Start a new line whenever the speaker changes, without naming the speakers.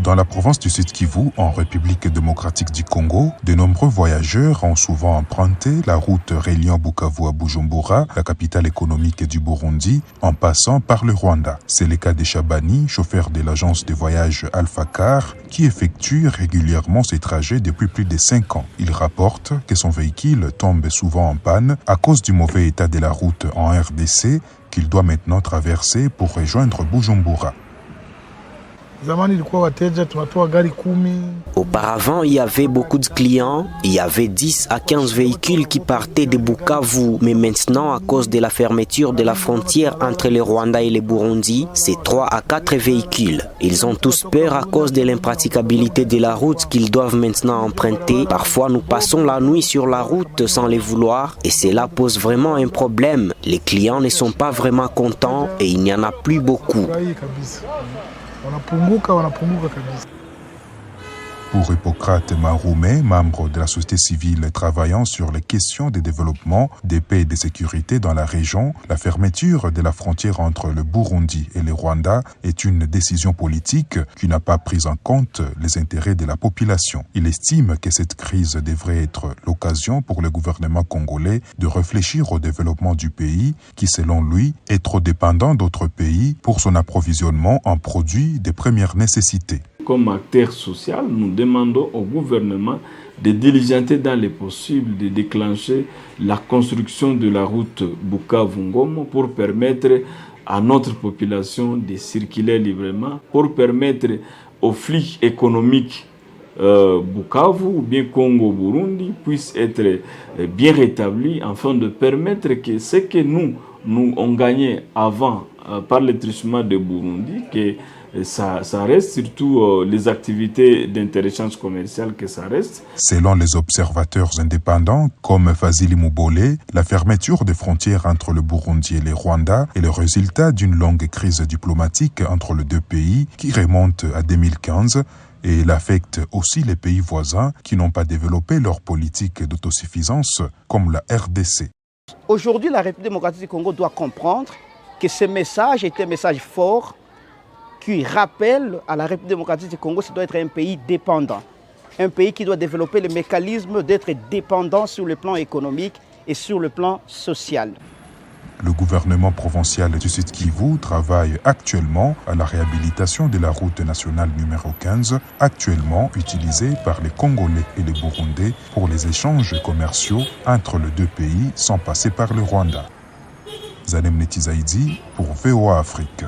Dans la province du Sud-Kivu, en République démocratique du Congo, de nombreux voyageurs ont souvent emprunté la route reliant Bukavu à Bujumbura, la capitale économique du Burundi, en passant par le Rwanda. C'est le cas de Chabani, chauffeur de l'agence de voyage Alpha Car, qui effectue régulièrement ces trajets depuis plus de 5 ans. Il rapporte que son véhicule tombe souvent en panne à cause du mauvais état de la route en RDC qu'il doit maintenant traverser pour rejoindre Bujumbura.
Auparavant, il y avait beaucoup de clients, il y avait 10 à 15 véhicules qui partaient de Bukavu, mais maintenant, à cause de la fermeture de la frontière entre le Rwanda et le Burundi, c'est 3 à 4 véhicules. Ils ont tous peur à cause de l'impraticabilité de la route qu'ils doivent maintenant emprunter. Parfois, nous passons la nuit sur la route sans le vouloir et cela pose vraiment un problème. Les clients ne sont pas vraiment contents et il n'y en a plus beaucoup.
Pour Hippocrate Maroumé, membre de la société civile travaillant sur les questions de développement, de paix et de sécurité dans la région, la fermeture de la frontière entre le Burundi et le Rwanda est une décision politique qui n'a pas pris en compte les intérêts de la population. Il estime que cette crise devrait être l'occasion pour le gouvernement congolais de réfléchir au développement du pays qui, selon lui, est trop dépendant d'autres pays pour son approvisionnement en produits de première nécessité.
Comme acteur social, nous demandons au gouvernement de diligenter dans les possibles, de déclencher la construction de la route Bukavu-Ngoma pour permettre à notre population de circuler librement, pour permettre aux flux économiques Bukavu ou bien Congo-Burundi puissent être bien rétablis afin de permettre que ce que nous on gagnait avant par le truchement de Burundi, que ça reste surtout les activités d'interéchange commercial que ça reste.
Selon les observateurs indépendants comme Fazili Moubole, la fermeture des frontières entre le Burundi et le Rwanda est le résultat d'une longue crise diplomatique entre les deux pays qui remonte à 2015 et elle affecte aussi les pays voisins qui n'ont pas développé leur politique d'autosuffisance comme la RDC.
Aujourd'hui, la République démocratique du Congo doit comprendre que ce message est un message fort qui rappelle à la République démocratique du Congo que ça doit être un pays dépendant. Un pays qui doit développer le mécanisme d'être dépendant sur le plan économique et sur le plan social.
Le gouvernement provincial du Sud-Kivu travaille actuellement à la réhabilitation de la route nationale numéro 15, actuellement utilisée par les Congolais et les Burundais pour les échanges commerciaux entre les deux pays sans passer par le Rwanda. Zalem Netizaidi pour VOA Afrique.